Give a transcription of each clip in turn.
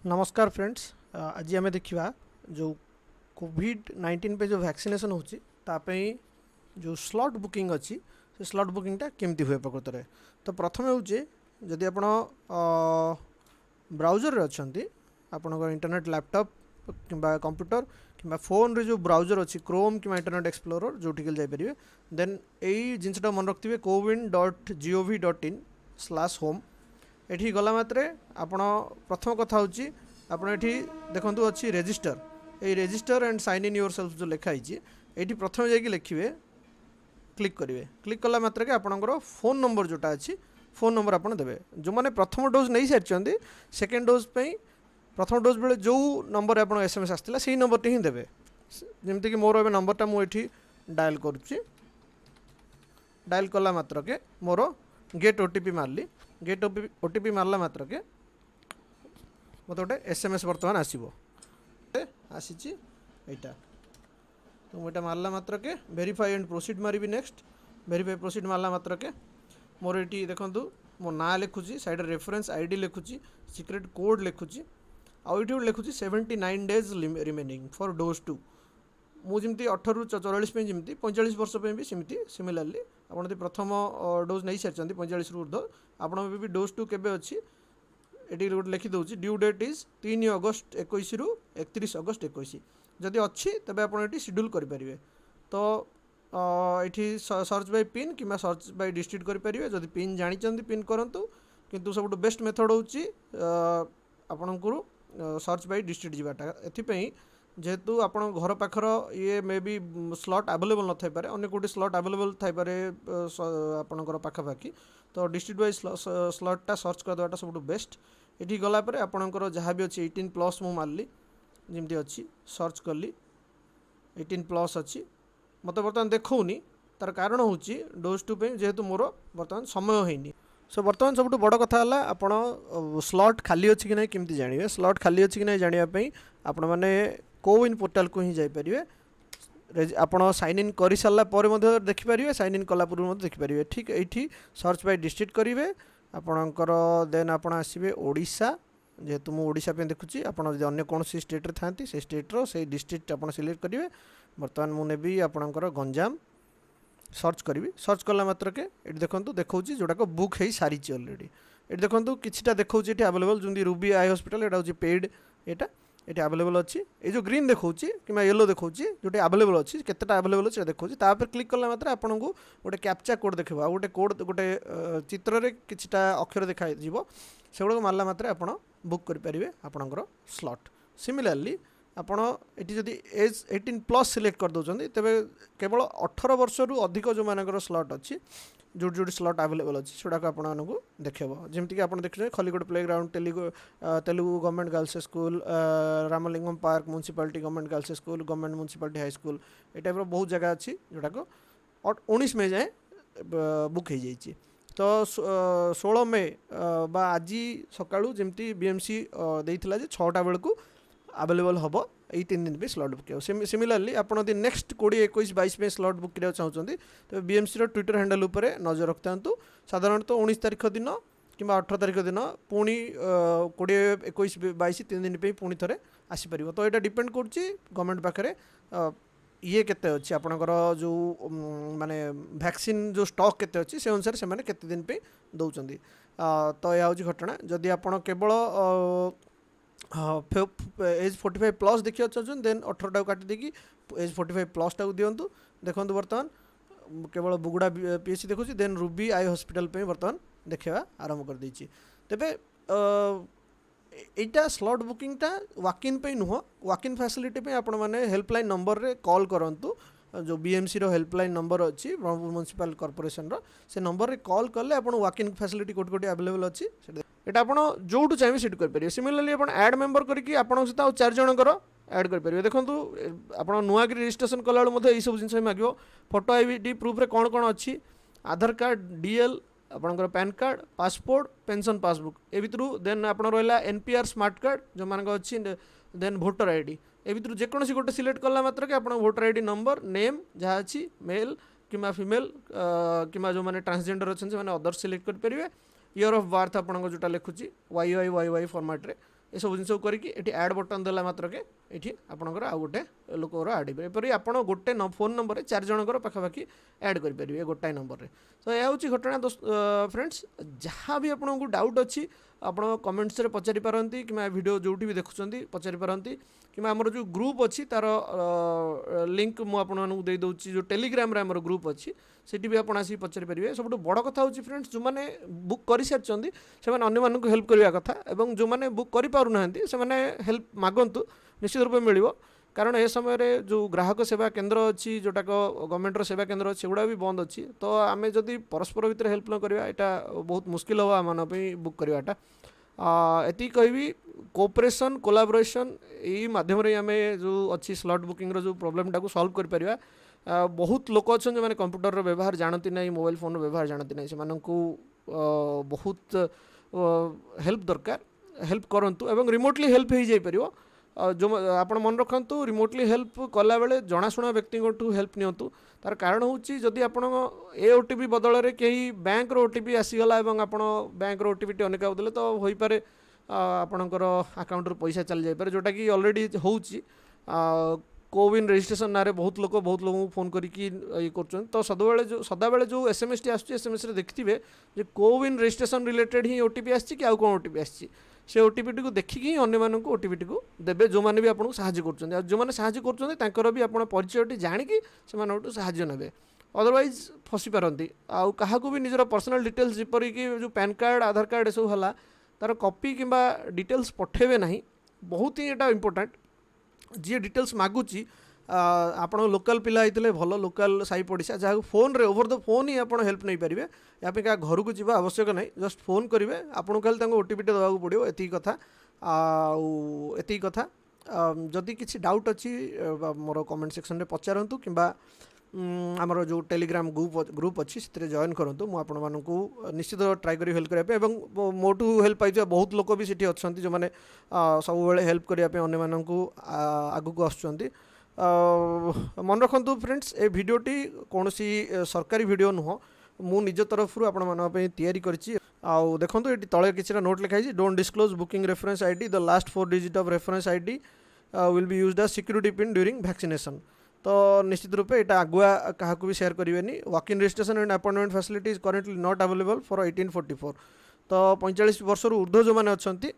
नमस्कार फ्रेंड्स आज आम देखा जो कोविड-19 पे जो वैक्सीनेशन होची तापई जो स्लॉट बुकिंग अच्छी से स्लॉट बुकिंगटा केमती हुए प्रकृत में। तो प्रथम हूँ जदि आप ब्राउजर अच्छा आपणकर इंटरनेट लैपटॉप कि कंप्यूटर कि फोन रे जो ब्राउजर अच्छी क्रोम कि इंटरनेट एक्सप्लोरर जो जापर देन यही जिनटा मन रखिए cowin.gov.in/home एठी गला मात्रे आपण प्रथम कथा होची आपण एठी देखंतु अछि रजिस्टर ए register and sign in yourself जो लिखाई एठी प्रथम जाई लिखिबे क्लिक करेंगे क्लिक कला मात्र के आपणकर फोन नंबर जोटा अच्छी फोन नंबर आपड़ देवे जो मैंने प्रथम डोज नहीं सारी सेकेंड डोज प्रथम डोज बेले जो नंबर आप एसएमएस आसाला से नंबर ही देवे जमीक कि मोर ए नंबरटा मुझे डायल करुच्ची डायल कला मात्र के मोर गेट ओटीपी मारली गेट ओटीपी मारला मात्र के मत गोटे एसएमएस बर्तमान आसो आसी यहाँ तो मुझे मारला मात्र के वेरीफाई एंड प्रोसीड मारी नेक्स्ट वेरीफाई प्रोसीड मारला मात्र के मोर ये देखूँ मो ना लिखुची साइड रेफरेंस आईडी लिखुची सिक्रेट कोड लिखुची आउट लिखुची 79 डेज रिमेनिंग फॉर डोज 2 मुझे 18 ରୁ 44 जमी 45 वर्ष भी सेमती सिमिलारली आप प्रथम डोज नहीं सारी 45 ରୁ ऊर्ध्व आप डोज 2 केबे अच्छी ये गोटे लिखिदे ड्यू डेट इज 3 अगस्त 21 ରୁ 31 अगस्त 21 जदि अच्छी तब आप शेड्यूल करेंगे तो ये सर्च बाय पिन कि सर्च बाय डिस्ट्रिक्ट करेंगे जदि पिन जानी पिन करूँ किंतु सब बेस्ट मेथड हूँ आपणकर सर्च बाय डिस्ट्रिक्ट जावाटा एपाई जेहेतु आप घर पाखर ये मे बी स्लॉट अवेलेबल न थाईपे अन्य कोटी स्लॉट अवेलेबल थाईपे आपणकर पाखापाखि तो डिस्ट्रिक्ट वाइज स्लॉटा सर्च करदेटा सब बेस्ट ये गलापर आपणकर जहाँ भी अच्छी 18+ मु मारली जमती अच्छी सर्च कली 18+ अच्छी मत बर्तमान देखौनी तार कारण हूँ डोज 2 पे जेहेतु मोर बर्तमान समय होनी सो बर्तमान सब बड़ कथा है आपण स्लॉट खाली अच्छी कि ना केमती जानवे स्लॉट खाली अच्छी कि ना जानापी आपण मैंने कोविन पोर्टाल को ही जापरेंगे आपड़ साइन इन कर सारापर देखिपारे साइन इन कलापूर्व देखिपारे ठीक ये सर्च बाय डिस्ट्रिक्ट करेंगे आपणकर देन आप आसवे ओडिशा जेहेतु मुझा पे देखुची आपड़ जब अन्य कौन स्टेट्रे था से स्टेट्र से डिस्ट्रिक्ट आप सिलेक्ट करेंगे बर्तमान मुझे आपणकर गंजाम सर्च करी सर्च कला मात्र के ये देखो देखा जोटाक बुक हो सारी अलरेडी ये देखो किटा देखा ये अवेलेबल जमी रूबी आई हॉस्पिटल यहाँ हूँ पेड यहाँ ये अवेलेबल अच्छी ये जो ग्रीन देखा कि येलो देखा जो अवेलेबल अच्छी केतेटा अवेलेबल अच्छे देखा क्लिक कला मात्र आपको गोटे कैप्चा कोड देखा गोटे कोड गोटे चित्र में किटा अक्षर देखा से गुड़ा मारला मात्र आप बुक करेंगे आपणकर स्लॉट सिमिलारली आपण ये जदि एज 18+ सिलेक्ट कर दौरान तेरे केवल 18 वर्ष रु अधिक जो मानकर स्लॉट अच्छी जो स्लॉट अवेलेबल अच्छी से आपको देखेब जमीक आप देखिए Khallikote playground Telugu government girls school Ramalingam park municipality government girls school government municipality high school ये टाइप बहुत जगह अच्छी जोटाक 19 मई जाए बुक हो जाइए तो 16 मई बा आज सका जमी बीएमसी देता 6टा बेलू अवेलेबल हम यही 3 दिन पे स्लॉट बुक सिमिलारली आप नेक्स्ट 20 21 22 में स्लॉट बुक कराया चाहते तो बीएमसी ट्विटर हैंडल उपर नजर रखता साधारणतः 19 तारीख दिन कि 18 तारीख दिन पुणी 20 21 22 3 दिन पे पुणी थे आसीपर तो यहाँ डिपेंड कर गवर्नमेंट पाखे ये केते अच्छी आपणकर जो माने वैक्सीन जो स्टॉक केते अच्छी से अनुसार से माने केते दिन पे दौरान तो यह हूँ घटना जदि आप केवल एज 45+ देखिए चाहते देन 18 टाक काटी देकी एज 45+ टाक दिंतु देखो बर्तमान केवल बुगुड़ा पीएचसी देखुँ देन रूबी आई हॉस्पिटल पे बर्तमान देखा आरंभ कर देछि तेबे एटा स्लॉट बुकिंगटा वॉक इन पे नुह वॉक इन फैसिलिटी पे आपण माने हेल्पलाइन नंबर रे कॉल करंतु जो बीएमसी रो हेल्पलाइन नंबर अच्छी ब्रह्मपुर म्यूनिसिपल कॉर्पोरेशन रो से नंबर रे कॉल कले आपण वॉक इन फैसिलिटी कोटी कोटी अवेलेबल अच्छी एटा आपण जोटू चाहिए सीट कर सिमिलरली आप ऐड मेंबर करके आपन सहित 4 जनकर ऐड करेंगे देखो आप नुआ रजिस्ट्रेशन कला यही सब जिन मांग फोटो आईडी प्रूफ रे कौन कौन अच्छी आधार कार्ड डीएल आपंकर PAN card passport pension passbook ए भितर देन आप रहा एनपीआर स्मार्ट कार्ड जो मान अच्छी देन भोटर आईडी ए भितर जेकोसी गोटे सिलेक्ट कला मात्र के आप भोटर आईडी नंबर नेम जहाँ अच्छी मेल कि फीमेल कि जो मैंने ट्रांसजेंडर अच्छे अदर सिलेक्ट करेंगे इयर ऑफ बर्थ आपको जोटा लिखुची वाई फॉर्मेट रे ये सब जिन करके ऐड बटन देला मात्रके ये आपंकर आउ गोटे लोकर आड होपर आप गोटे फोन नंबर में 4 जनकर पाखापाखि ऐड करेंगे गोटाए नंबर में। तो यह हूँ घटना फ्रेंड्स। जहाँ भी आपको डाउट अच्छी आप कमेंट्स रे पचारि पारती कि वीडियो जो भी देखुं पचारि पारती कि आमर जो ग्रुप अच्छी तार लिंक मुझे दे दूसरी जो टेलीग्राम आमर ग्रुप अच्छी सेठी भी आप आसिक पचारि पारे। सब बड़ कथा हूँ फ्रेंड्स जो मैंने बुक कर सारी से अन्य हेल्प करने कथा और जो मैंने बुक करें से हेल्प मागंतु निश्चित रूप मिल। कारण ए समय जो ग्राहक सेवा केन्द्र अच्छी जोटाक गवर्नमेंटर सेवा केन्द्र अच्छी सेगुड़ा भी बंद अच्छी। तो आम जदि परस्पर भितर हेल्प न करवा यहाँ बहुत मुस्किल हम आम बुक करवाटा। एति कहबी कोऑपरेशन कोलाबोरेशन यही माध्यम आम जो अच्छी स्लॉट बुकिंग जो प्रोब्लेम टाक सॉल्व कर परिया। बहुत लोक अच्छा जो मैंने कंप्यूटर व्यवहार जानती ना मोबाइल फोन व्यवहार जानती ना से बहुत हेल्प दरकार हेल्प करूँ एवं रिमोटली हेल्प हो जापर। जो आप मन रखु रिमोटली हेल्प कला बेले जनाशुना व्यक्ति हेल्प नियंतु। तार कारण हूँ जदि आप ए ओटीपी बदल में कहीं बैंक ओटीपी आसीगला और आप बैंक ओटीपी टी अनेक देते तो हो पारे आपणकर आकाउंट पैसा चली जापे जोटा कि अलरेडी होची। कोविन रजिस्ट्रेशन ना बहुत लोग को फोन करके ये कर। तो सदाबले जो एसएमएस टी आसएमएस देखिए जो कोविन रजिस्ट्रेशन रिलेटेड ही ओटीपी आसी कि आउ कौन ओटीपी आसी से ओटीपी टी देखिकी ही अन्य ओटीपी टी देवे जो मैंने भी आपको साहाय्य कर जो मैंने साहाय्य कर भी आप परिचय जाणिकी से साहाय्य ने अदरवाइज फसी पारती आउ क्या भी निजर पर्सनल डिटेल्स जपरिक जो पैन कार्ड आधार कार्ड सब है तार कॉपी कि डिटेल्स पठेबे ना बहुत ही यहाँ इंपोर्टेंट। जी डिटेल्स मागुची आप लोकल पिला होते भल लोकल साई पड़िशा जहाँ फोन रे ओवर द फोन ही आप हेल्प नहीं पारे या क्या घर को जावा आवश्यक नहीं जस्ट फोन करेंगे आपको खाली ओटीपी टे देवाक पड़ो एति कथा एति कथा। जदि किसी डाउट अच्छी मोर कमेंट सेक्शन में पचारतु कि आमर जो टेलीग्राम ग्रुप अच्छी से जॉइन करूँ मुझे निश्चित ट्राए करी हेल्प करने मोटू हेल्प पाई बहुत लोग भी सीठी अच्छा जो मैंने सब बेले हेल्प करने अन्य आगू को आसुँच। मन रखु फ्रेंड्स ए भिडियोटी कौन सी सरकारी वीडियो नुह मु निज तरफ तैयारी करछि। आउ देखो ये तले किसी नोट लिखाई don't disclose booking reference ID the last 4 digit of reference ID will be used as security pin during vaccination. तो निश्चित रूपे यहाँ आगुआ क्या भी शेयर करेंगे। Walk in registration and appointment facility is currently not available for 1844। तो 45 वर्ष ऊर्ध्व जो मैंने अच्छा से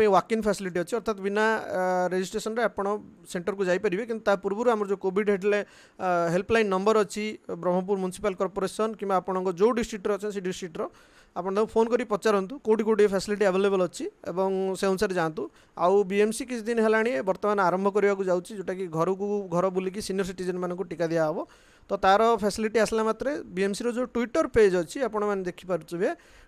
वॉक इन फैसिलिटी अच्छी अर्थात बिना रजिस्ट्रेशन रे आप सेंटर को जापरेंगे कि पूर्व आम जो कोविड हेल्पलाइन नंबर अच्छी ब्रह्मपुर म्युनिसिपल कॉर्पोरेशन कि आपको जो डिस्ट्रिक्ट अच्छे से डिस्ट्रिक्टर आप फोन कर पचारतु कौटी कौटी फैसिलिटी अवेलेबल अच्छी और से अनुसार जातु। आउ बीएमसी किसी दिन है बर्तमान आरंभ करने को जाऊँगी जोटा कि घर को घर बुलिकी सीनियर सिटीजन मानक टीका दिहब। तो तार फैसिलिटी आसला मात्रे बीएमसी रो जो ट्विटर पेज अच्छी आप देखिपे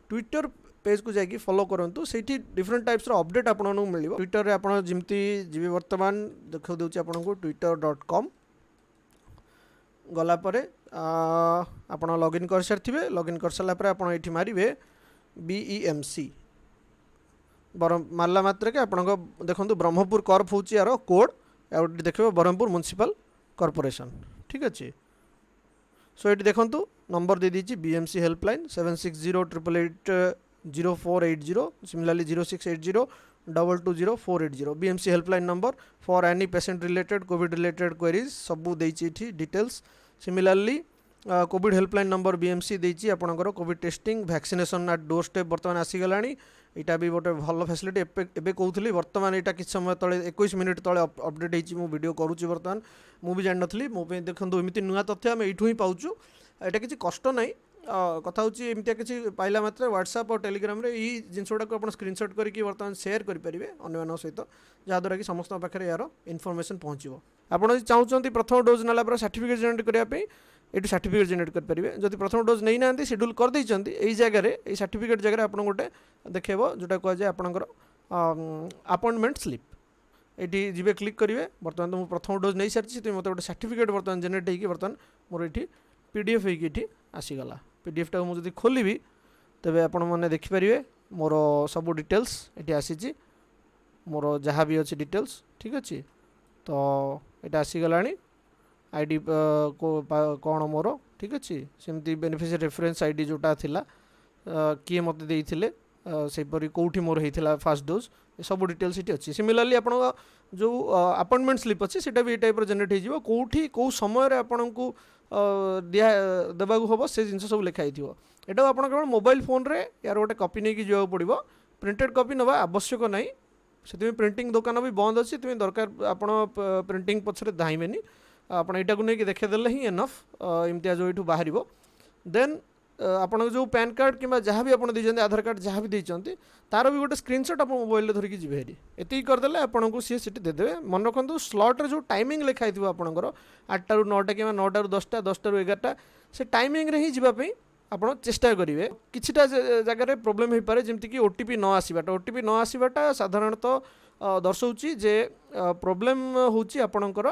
ट्विटर पेज को जाकि फॉलो करूँ से डिफरेंट टाइप्स अपडेट आपको मिल ट्विटर रे आपड़ जमती जी बर्तमान देखा दूसरी आपको twitter.com गलापर आप लॉगिन कर सारी लॉगिन कर सारापर आप मारे BEMC मारला मात्र के आप देखो ब्रह्मपुर कर्फ हूँ यार कोड देखिए ब्रह्मपुर म्युनिसिपल कॉर्पोरेशन ठीक अच्छे। सो ये देखो नंबर दे दीजिए BMC helpline 7608880480 similarly 0680220480 BMC helpline number for any patient related covid related queries सबू देती details. Similarly covid helpline number BMC देती आपंकर covid testing vaccination at doorstep बर्तमान आसीगला। यहाँ भी गोटे भल फैसिलिटी एवं कहूली बर्तमान यहाँ किसी समय तले 21 मिनिट तले अपडेट होती वीडियो करुँची बर्तमान मुझे जान नी मो देखो एमती नुआ तथ्य आम यूँ ही पाचु यहाँ किसी कष्ट ना कथा हूँ एमती किसी पाइला मात्र व्हाट्सएप और टेलीग्राम रे यही जिनसटा को आप स्क्रीनशॉट करके बर्तमान शेयर करेंगे अन्य सहित जहाँद्वारा कि समस्त पाखे यार इनफॉरमेशन पहुँचो। आपड़ चाहते प्रथम डोज नाला पर सर्टिफिकेट जेनेट करने ये सर्टिफिकेट जेनेट करेंगे जब प्रथम डोज नहीं ना शेड्यूल कर यही जगह ये सर्टिफिकेट जगह आप गोटे देखेब जोटा कहुए आपंकर अपॉइंटमेंट स्लिप ये जी क्लिक करेंगे बर्तमान तो मुझे प्रथम डोज नहीं सारी तो मतलब गोटे सर्टिफिकेट बर्तमान जेनेट होगी बर्तमान मोर ये PDF होगी आसीगला। PDF टाक मुझे खोलि तेज आपण मैंने देखिपारे मोर सब डिटेल्स ये आसी मोर जहाँ भी अच्छी डिटेल्स ठीक अच्छे। तो ये आसीगला आईडी कौन मोर ठीक अच्छे सेमती बेनिफिशियरी रेफरेंस आईडी जोटा थिला किए मत देइथिले सेपरी कौटी मोर होता फास्ट डोज सब डिटेल्स ये अच्छी सिमिलरली आप जो अपॉइंटमेंट स्लिप अच्छी से भी टाइप जेनेट हो कौटी कौ समय आपन को दिया देवाक हम से जिन सब लिखाई थो यहाँ आप केवल मोबाइल फोन रे यार गोटे कॉपी नहीं जावाक पड़ो प्रिंटेड कॉपी नवा आवश्यक नहीं से प्रिंटिंग दुकान भी बंद अच्छी तुम्हें दरकार आप प्रिंटिंग पछरे धाइबेनी आपड़ यहाँ को लेकिन देखीदेले ही एनफ इम्तिया जो ये बाहर देन आपन जो पैन कार्ड कि जहाँ भी आपड़ देते आधार कार्ड जहाँ भी देते तार भी गोटे स्क्रीनशॉट आप मोबाइल धरिकी जी हेरी एति करदेले आपको सी सीट देदेवे मन रखु स्लॉट जो टाइमिंग लिखाई थो आपंकर 8टा ରୁ 9टा कि 9टा ରୁ 10टा 10टा ରୁ 11टा से टाइमिंग रे ही जावाई आप चेष्टा करेंगे किछिटा जगह प्रोब्लेम हो पारे जमीक ओटीपी न आसवाटा ओटीपी न आसवाटा साधारणतः दर्शाऊँ जे प्रोब्लेम होची आपणकर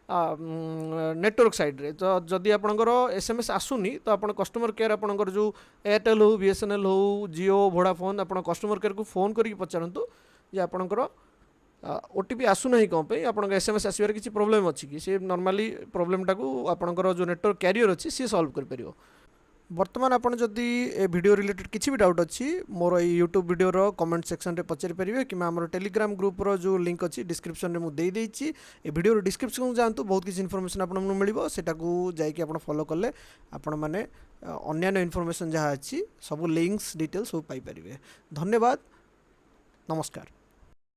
नेटवर्क साइड रे तो जदि आपणकर एसएमएस आसुनी तो आप कस्टमर केयर आपणकर जो एयरटेल हो बीएसएनएल हो जियो वोडाफोन आप कस्टमर केयर को फोन करके पचारतु जे आपणकर ओटीपी आसुना कौन पे आप एसएमएस आसबार किसी प्रोब्लेम अच्छी कि सी नॉर्मली प्रोब्लेमटा को आपणकर जो नेटवर्क कैरियर अच्छी सी सॉल्व कर परियो बर्तमान आपन जदि ए वीडियो रिलेटेड किसी भी डाउट अच्छी मोर यूट्यूब वीडियो रो कमेंट सेक्शन रे पचारि परिबे कि आमर टेलीग्राम ग्रुप रो जो लिंक अच्छी डिस्क्रिप्शन रे मु देई देइछि ए वीडियो रो डिस्क्रिप्शन को जानतु बहुत किसी इन्फॉर्मेशन आपन मिलिबो सेटा को जाई कि आपन फॉलो करले आपन माने अन्य इन्फॉर्मेशन जहाँ अच्छी सब लिंक्स डिटेल्स सब पाई परिबे धन्यवाद नमस्कार।